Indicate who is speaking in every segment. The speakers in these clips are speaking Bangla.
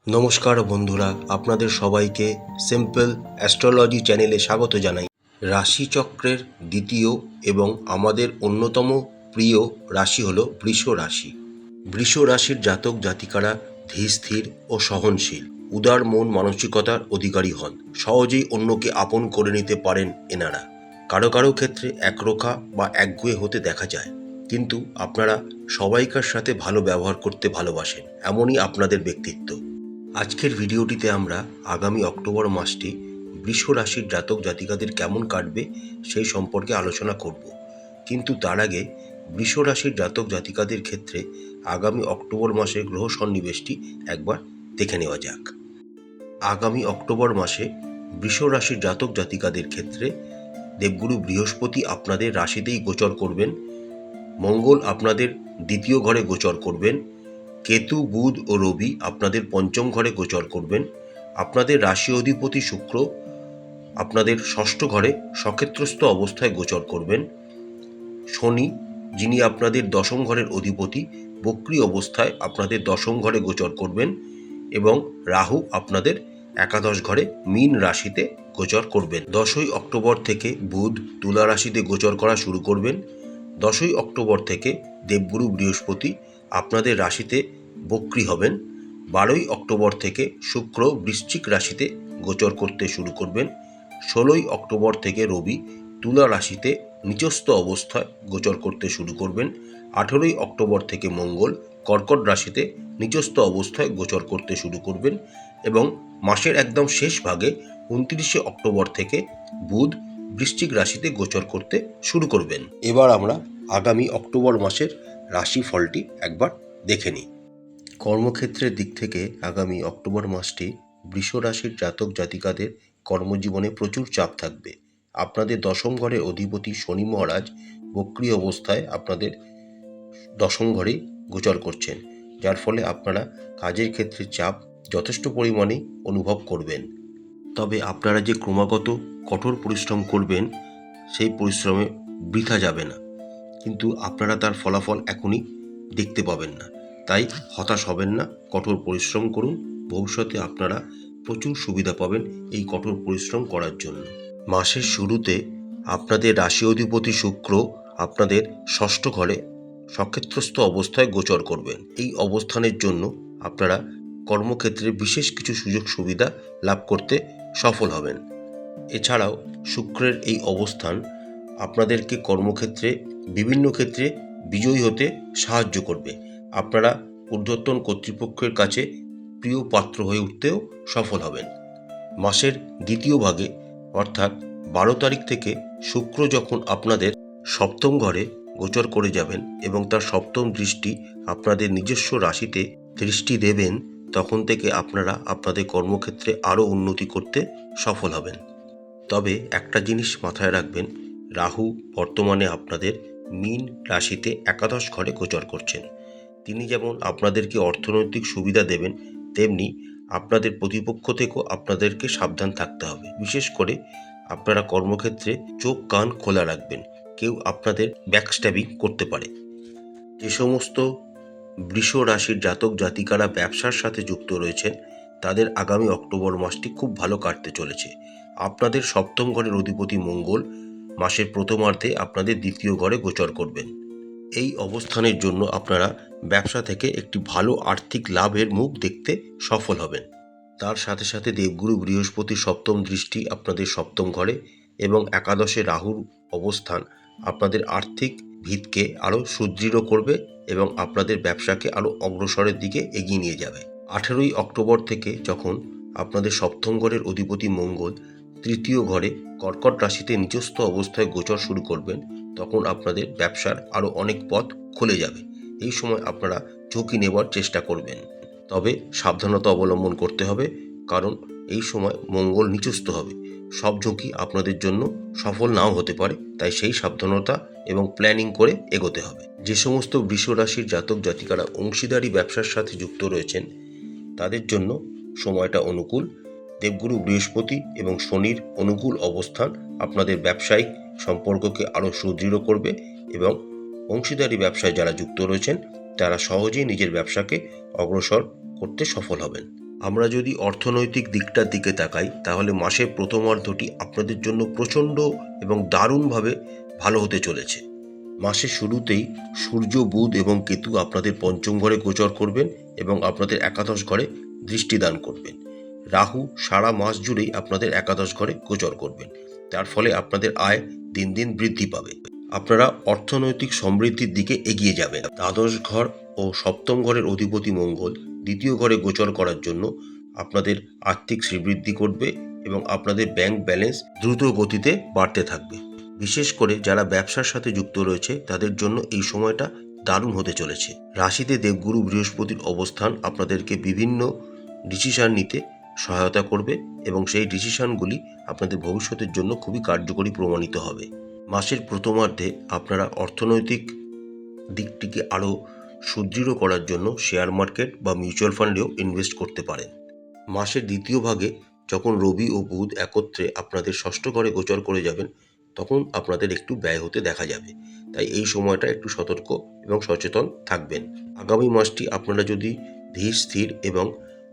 Speaker 1: নমস্কার বন্ধুরা, আপনাদের সবাইকে সিম্পল অ্যাস্ট্রোলজি চ্যানেলে স্বাগত জানাই। রাশিচক্রের দ্বিতীয় এবং আমাদের অন্যতম প্রিয় রাশি হলো বৃষ রাশি। বৃষ রাশির জাতক জাতিকারা ধীর স্থির ও সহনশীল, উদার মন মানসিকতার অধিকারী হন। সহজেই অন্যকে আপন করে নিতে পারেন এনারা। কারো কারো ক্ষেত্রে একরোখা বা একগুঁয়ে হতে দেখা যায়, কিন্তু আপনারা সবাইকার সাথে ভালো ব্যবহার করতে ভালোবাসেন, এমনই আপনাদের ব্যক্তিত্ব। আজকের ভিডিওটিতে আমরা আগামী অক্টোবর মাসটি বৃষ রাশির জাতক জাতিকাদের কেমন কাটবে সেই সম্পর্কে আলোচনা করব। কিন্তু তার আগে বৃষ রাশির জাতক জাতিকাদের ক্ষেত্রে আগামী অক্টোবর মাসের গ্রহ সন্নিবেশটি একবার দেখে নেওয়া যাক। আগামী অক্টোবর মাসে বৃষ রাশির জাতক জাতিকাদের ক্ষেত্রে দেবগুরু বৃহস্পতি আপনাদের রাশিতেই গোচর করবেন, মঙ্গল আপনাদের দ্বিতীয় ঘরে গোচর করবেন, কেতু, বুধ ও রবি আপনাদের পঞ্চম ঘরে গোচর করবেন, আপনাদের রাশি অধিপতি শুক্র আপনাদের ষষ্ঠ ঘরে সক্ষেত্রস্থ অবস্থায় গোচর করবেন, শনি যিনি আপনাদের দশম ঘরের অধিপতি বক্রী অবস্থায় আপনাদের দশম ঘরে গোচর করবেন এবং রাহু আপনাদের একাদশ ঘরে মীন রাশিতে গোচর করবেন। 10ই অক্টোবর থেকে বুধ তুলা রাশিতে গোচর করা শুরু করবেন। 10ই অক্টোবর থেকে দেবগুরু বৃহস্পতি আপনাদের রাশিতে বক্রী হবেন। 12ই অক্টোবর থেকে শুক্র বৃশ্চিক রাশিতে গোচর করতে শুরু করবেন। 16ই অক্টোবর থেকে রবি তুলা রাশিতে নিচস্থ অবস্থায় গোচর করতে শুরু করবেন। 18ই অক্টোবর থেকে মঙ্গল কর্কট রাশিতে নিচস্থ অবস্থায় গোচর করতে শুরু করবেন এবং মাসের একদম শেষ ভাগে 29শে অক্টোবর থেকে বুধ বৃশ্চিক রাশিতে গোচর করতে শুরু করবেন। এবার আমরা আগামী অক্টোবর মাসের রাশি ফলটি একবার দেখে নিই। কর্মক্ষেত্রের দিক থেকে আগামী অক্টোবর মাসটি বৃষ রাশির জাতক জাতিকাদের কর্মজীবনে প্রচুর চাপ থাকবে। আপনাদের দশম ঘরের অধিপতি শনি মহারাজ বক্রী অবস্থায় আপনাদের দশম ঘরেই গোচর করছেন, যার ফলে আপনারা কাজের ক্ষেত্রে চাপ যথেষ্ট পরিমাণে অনুভব করবেন। তবে আপনারা যে ক্রমাগত কঠোর পরিশ্রম করবেন সেই পরিশ্রমে বৃথা যাবে না, কিন্তু আপনারা তার ফলাফল এখনই দেখতে পাবেন না। তাই হতাশ হবেন না, কঠোর পরিশ্রম করুন। ভবিষ্যতে আপনারা প্রচুর সুবিধা পাবেন এই কঠোর পরিশ্রম করার জন্য। মাসের শুরুতে আপনাদের রাশি অধিপতি শুক্র আপনাদের ষষ্ঠ ঘরে সক্ষেত্রস্থ অবস্থায় গোচর করবেন। এই অবস্থানের জন্য আপনারা কর্মক্ষেত্রে বিশেষ কিছু সুযোগ সুবিধা লাভ করতে সফল হবেন। এছাড়াও শুক্রের এই অবস্থান আপনাদেরকে কর্মক্ষেত্রে বিভিন্ন ক্ষেত্রে বিজয়ী হতে সাহায্য করবে। আপনারা ঊর্ধ্বতন কর্তৃপক্ষের কাছে প্রিয় পাত্র হয়ে উঠতেও সফল হবেন। মাসের দ্বিতীয় ভাগে অর্থাৎ 12 তারিখ থেকে শুক্র যখন আপনাদের সপ্তম ঘরে গোচর করে যাবেন এবং তার সপ্তম দৃষ্টি আপনাদের নিজস্ব রাশিতে দৃষ্টি দেবেন, তখন থেকে আপনারা আপনাদের কর্মক্ষেত্রে আরও উন্নতি করতে সফল হবেন। তবে একটা জিনিস মাথায় রাখবেন, রাহু বর্তমানে আপনাদের মীন রাশিতে একাদশ ঘরে গোচর করছেন। তিনি যেমন আপনাদেরকে অর্থনৈতিক সুবিধা দেবেন, তেমনি আপনাদের প্রতিপক্ষ থেকেও আপনাদেরকে সাবধান থাকতে হবে। বিশেষ করে আপনারা কর্মক্ষেত্রে চোখ কান খোলা রাখবেন, কেউ আপনাদের ব্যাকস্ট্যাবিং করতে পারে। যে সমস্ত বৃষ রাশির জাতক জাতিকারা ব্যবসার সাথে যুক্ত রয়েছেন তাদের আগামী অক্টোবর মাসটি খুব ভালো কাটতে চলেছে। আপনাদের সপ্তম ঘরের অধিপতি মঙ্গল মাসের প্রথমার্ধে আপনাদের দ্বিতীয় ঘরে গোচর করবেন। এই অবস্থানের জন্য আপনারা ব্যবসা থেকে একটি ভালো আর্থিক লাভের মুখ দেখতে সফল হবেন। তার সাথে সাথে দেবগুরু বৃহস্পতির সপ্তম দৃষ্টি আপনাদের সপ্তম ঘরে এবং একাদশে রাহুর অবস্থান আপনাদের আর্থিক ভিতকে আরও সুদৃঢ় করবে এবং আপনাদের ব্যবসাকে আরও অগ্রসরের দিকে এগিয়ে নিয়ে যাবে। 18ই অক্টোবর থেকে যখন আপনাদের সপ্তম ঘরের অধিপতি মঙ্গল তৃতীয় ঘরে কর্কট রাশিতে নিচস্থ অবস্থায় গোচর শুরু করবেন, তখন আপনাদের ব্যবসার আরও অনেক পথ খুলে যাবে। এই সময় আপনারা ঝুঁকি নেবার চেষ্টা করবেন, তবে সাবধানতা অবলম্বন করতে হবে, কারণ এই সময় মঙ্গল নিচস্থ হবে। সব ঝুঁকি আপনাদের জন্য সফল নাও হতে পারে, তাই সেই সাবধানতা এবং প্ল্যানিং করে এগোতে হবে। যে সমস্ত বৃষ রাশির জাতক জাতিকারা অংশীদারি ব্যবসার সাথে যুক্ত রয়েছেন তাদের জন্য সময়টা অনুকূল। দেবগুরু বৃহস্পতি এবং শনির অনুকূল অবস্থান আপনাদের ব্যবসায়িক সম্পর্ককে আরও সুদৃঢ় করবে এবং অংশীদারি ব্যবসায় যারা যুক্ত রয়েছেন তারা সহজেই নিজের ব্যবসাকে অগ্রসর করতে সফল হবেন। আমরা যদি অর্থনৈতিক দিকটার দিকে তাকাই তাহলে মাসের প্রথমার্ধটি আপনাদের জন্য প্রচণ্ড এবং দারুণভাবে ভালো হতে চলেছে। মাসের শুরুতেই সূর্য, বুধ এবং কেতু আপনাদের পঞ্চম ঘরে গোচর করবেন এবং আপনাদের একাদশ ঘরে দৃষ্টিদান করবেন। রাহু সারা মাস জুড়েই আপনাদের একাদশ ঘরে গোচর করবেন। তার ফলে আপনাদের আয় দিন দিন বৃদ্ধি পাবে। আপনারা অর্থনৈতিক সমৃদ্ধির দিকে এগিয়ে যাবেন। দ্বাদশ ঘর ও সপ্তম ঘরের অধিপতি মঙ্গল দ্বিতীয় ঘরে গোচর করার জন্য আপনাদের আর্থিক শ্রীবৃদ্ধি করবে এবং আপনাদের ব্যাংক ব্যালেন্স দ্রুত গতিতে বাড়তে থাকবে। বিশেষ করে যারা ব্যবসার সাথে যুক্ত রয়েছে তাদের জন্য এই সময়টা দারুণ হতে চলেছে। রাশিতে দেবগুরু বৃহস্পতির অবস্থান আপনাদেরকে বিভিন্ন ডিসিশন নিতে সহায়তা করবে এবং সেই ডিসিশনগুলি আপনাদের ভবিষ্যতের জন্য খুবই কার্যকরী প্রমাণিত হবে। মাসের প্রথমার্ধে আপনারা অর্থনৈতিক দিকটিকে আরও সুদৃঢ় করার জন্য শেয়ার মার্কেট বা মিউচুয়াল ফান্ডেও ইনভেস্ট করতে পারেন। মাসের দ্বিতীয় ভাগে যখন রবি ও বুধ একত্রে আপনাদের ষষ্ঠ ঘরে গোচর করে যাবেন তখন আপনাদের একটু ব্যয় হতে দেখা যাবে। তাই এই সময়টা একটু সতর্ক এবং সচেতন থাকবেন। আগামী মাসটি আপনারা যদি ধীর স্থির এবং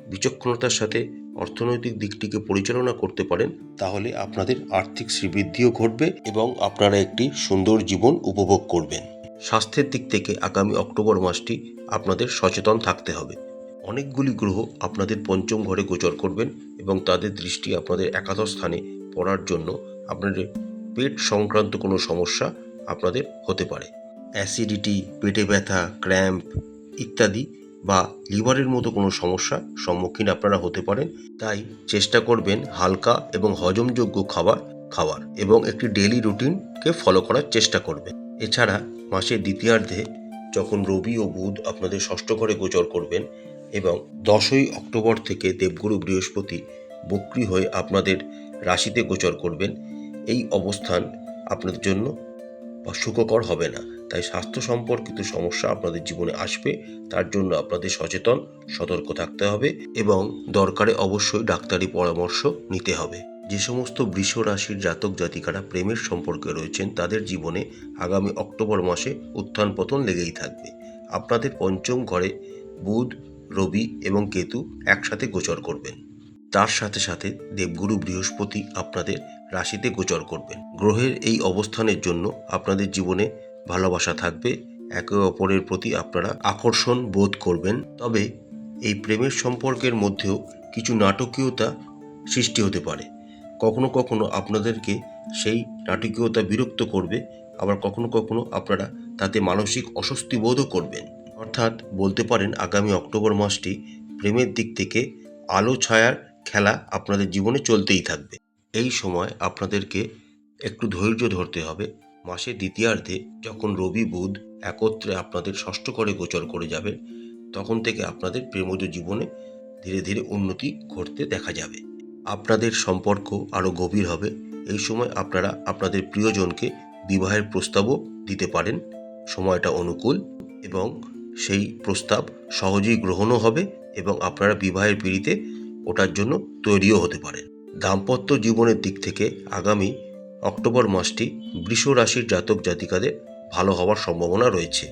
Speaker 1: বিচক্ষণতার সাথে অর্থনৈতিক দিকটিকে পরিচালনা করতে পারেন তাহলে আপনাদের আর্থিক শ্রীবৃদ্ধিও ঘটবে এবং আপনারা একটি সুন্দর জীবন উপভোগ করবেন। স্বাস্থ্যের দিক থেকে আগামী অক্টোবর মাসটি আপনাদের সচেতন থাকতে হবে। অনেকগুলি গ্রহ আপনাদের পঞ্চম ঘরে গোচর করবেন এবং তাদের দৃষ্টি আপনাদের একাদশ স্থানে পড়ার জন্য আপনাদের পেট সংক্রান্ত কোনো সমস্যা আপনাদের হতে পারে। অ্যাসিডিটি, পেটে ব্যথা, ক্র্যাম্প ইত্যাদি বা লিভারের মতো কোনো সমস্যার সম্মুখীন আপনারা হতে পারেন। তাই চেষ্টা করবেন হালকা এবং হজমযোগ্য খাবার খাওয়ার এবং একটি ডেইলি রুটিনকে ফলো করার চেষ্টা করবেন। এছাড়া মাসের দ্বিতীয়ার্ধে যখন রবি ও বুধ আপনাদের ষষ্ঠ ঘরে গোচর করবেন এবং 10ই অক্টোবর থেকে দেবগুরু বৃহস্পতি বক্রী হয়ে আপনাদের রাশিতে গোচর করবেন, এই অবস্থান আপনাদের জন্য সুখকর হবে না। তাই স্বাস্থ্য সম্পর্কিত সমস্যা আপনাদের জীবনে আসবে, তার জন্য আপনাদের সচেতন সতর্ক থাকতে হবে এবং দরকারে অবশ্যই ডাক্তারি পরামর্শ নিতে হবে। যে সমস্ত বৃষ রাশির জাতক জাতিকারা প্রেমের সম্পর্কে রয়েছেন তাদের জীবনে আগামী অক্টোবর মাসে উত্থান পতন লেগেই থাকবে। আপনাদের পঞ্চম ঘরে বুধ, রবি এবং কেতু একসাথে গোচর করবেন। তার সাথে সাথে দেবগুরু বৃহস্পতি আপনাদের রাশিতে গোচর করবেন। গ্রহের এই অবস্থানের জন্য আপনাদের জীবনে ভালোবাসা থাকবে, একে অপরের প্রতি আপনারা আকর্ষণ বোধ করবেন। তবে এই প্রেমের সম্পর্কের মধ্যেও কিছু নাটকীয়তা সৃষ্টি হতে পারে। কখনো কখনো আপনাদেরকে সেই নাটকীয়তা বিরক্ত করবে, আবার কখনো কখনো আপনারা তাতে মানসিক অস্বস্তি বোধও করবেন। অর্থাৎ বলতে পারেন আগামী অক্টোবর মাসটি প্রেমের দিক থেকে আলো ছায়ার খেলা আপনাদের জীবনে চলতেই থাকবে। এই সময় আপনাদেরকে একটু ধৈর্য ধরতে হবে। মাসের দ্বিতীয়ার্ধে যখন রবি বুধ একত্রে আপনাদের ষষ্ঠ ঘরে গোচর করে যাবে তখন থেকে আপনাদের প্রেমজ জীবনে ধীরে ধীরে উন্নতি ঘটতে দেখা যাবে। আপনাদের সম্পর্ক আরও গভীর হবে। এই সময় আপনারা আপনাদের প্রিয়জনকে বিবাহের প্রস্তাবও দিতে পারেন। সময়টা অনুকূল এবং সেই প্রস্তাব সহজেই গ্রহণও হবে এবং আপনারা বিবাহের পিঁড়িতে ওঠার জন্য তৈরিও হতে পারেন। দাম্পত্য জীবনের দিক থেকে আগামী অক্টোবর মাসটি বৃষ রাশির জাতক জাতিকাদের ভালো হওয়ার সম্ভাবনা রয়েছে।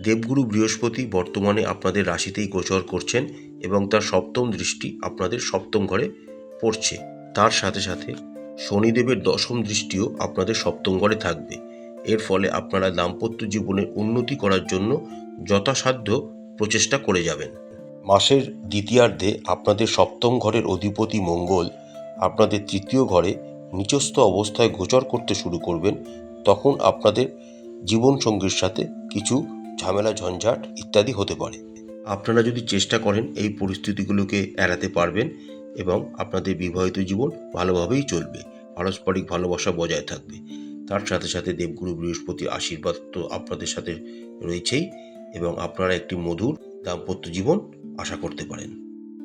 Speaker 1: দেবগুরু বৃহস্পতি বর্তমানে আপনাদের রাশিতেই গোচর করছেন এবং তার সপ্তম দৃষ্টি আপনাদের সপ্তম ঘরে পড়ছে। তার সাথে সাথে শনিদেবের দশম দৃষ্টিও আপনাদের সপ্তম ঘরে থাকবে। এর ফলে আপনারা দাম্পত্য জীবনের উন্নতি করার জন্য যথাসাধ্য প্রচেষ্টা করে যাবেন। মাসের দ্বিতীয়ার্ধে আপনাদের সপ্তম ঘরের অধিপতি মঙ্গল আপনাদের তৃতীয় ঘরে নিচস্থ অবস্থায় গোচর করতে শুরু করবেন। তখন আপনাদের জীবনসঙ্গীর সাথে কিছু ঝামেলা ঝঞ্ঝাট ইত্যাদি হতে পারে। আপনারা যদি চেষ্টা করেন এই পরিস্থিতিগুলোকে এড়াতে পারবেন এবং আপনাদের বিবাহিত জীবন ভালোভাবেই চলবে, পারস্পরিক ভালোবাসা বজায় থাকবে। তার সাথে সাথে দেবগুরু বৃহস্পতির আশীর্বাদ তো আপনাদের সাথে রয়েছেই এবং আপনারা একটি মধুর দাম্পত্য জীবন আশা করতে পারেন।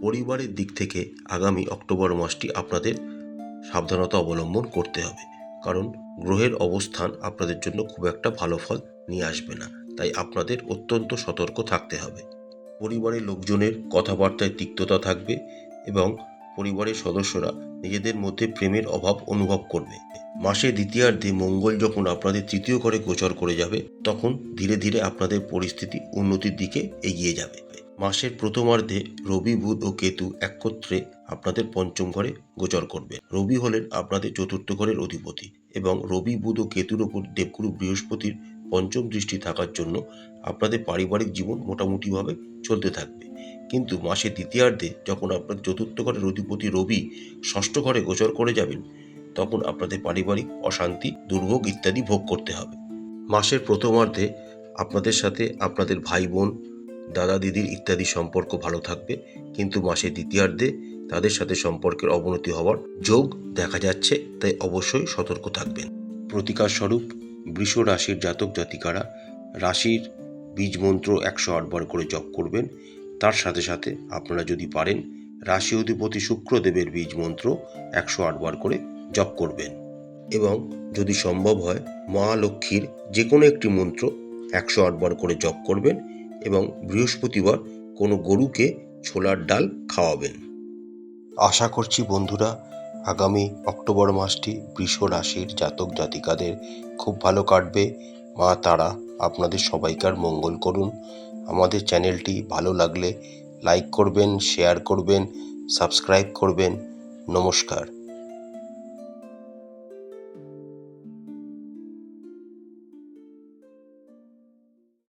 Speaker 1: পরিবারের দিক থেকে আগামী অক্টোবর মাসটি আপনাদের সাবধানতা অবলম্বন করতে হবে, কারণ গ্রহের অবস্থান আপনাদের জন্য খুব একটা ভালো ফল নিয়ে আসবে না। তাই আপনাদের অত্যন্ত সতর্ক থাকতে হবে। পরিবারের লোকজনের কথাবার্তায় তিক্ততা থাকবে এবং পরিবারের সদস্যরা নিজেদের মধ্যে প্রেমের অভাব অনুভব করবে। মাসের দ্বিতীয়ার্ধে মঙ্গল যখন আপনাদের তৃতীয় ঘরে গোচর করে যাবে তখন ধীরে ধীরে আপনাদের পরিস্থিতি উন্নতির দিকে এগিয়ে যাবে। মাসের প্রথমার্ধে রবি, বুধ ও কেতু একত্রে আপনাদের পঞ্চম ঘরে গোচর করবে। রবি হলেন আপনাদের চতুর্থ ঘরের অধিপতি এবং রবি, বুধ ও কেতুর ওপর দেবগুরু বৃহস্পতির পঞ্চম দৃষ্টি থাকার জন্য আপনাদের পারিবারিক জীবন মোটামুটিভাবে চলতে থাকবে। কিন্তু মাসের দ্বিতীয়ার্ধে যখন আপনার চতুর্থ ঘরের অধিপতি রবি ষষ্ঠ ঘরে গোচর করে যাবেন, তখন আপনাদের পারিবারিক অশান্তি, দুর্ভোগ ইত্যাদি ভোগ করতে হবে। মাসের প্রথমার্ধে আপনাদের সাথে আপনাদের ভাই বোন, দাদা দিদির ইত্যাদি সম্পর্ক ভালো থাকবে, কিন্তু মাসের দ্বিতীয়ার্ধে তাদের সাথে সম্পর্কের অবনতি হওয়ার যোগ দেখা যাচ্ছে, তাই অবশ্যই সতর্ক থাকবেন। প্রতিকার স্বরূপ বৃষ রাশির জাতক জাতিকারা রাশির বীজ মন্ত্র 108 বার করে জপ করবেন। তার সাথে সাথে আপনারা যদি পারেন রাশি অধিপতি শুক্রদেবের বীজ মন্ত্র 108 বার করে জপ করবেন এবং যদি সম্ভব হয় মা লক্ষ্মীর যে কোনো একটি মন্ত্র 108 বার করে জপ করবেন এবং বৃহস্পতিবার কোনো গরুকে ছোলার ডাল খাওয়াবেন। আশা করছি বন্ধুরা, আগামী অক্টোবর মাসটি বৃষ রাশির জাতক জাতিকাদের খুব ভালো কাটবে। মা তারা আপনাদের সবাইকার মঙ্গল করুন। আমাদের চ্যানেলটি ভালো লাগলে লাইক করবেন, শেয়ার করবেন, সাবস্ক্রাইব করবেন। নমস্কার।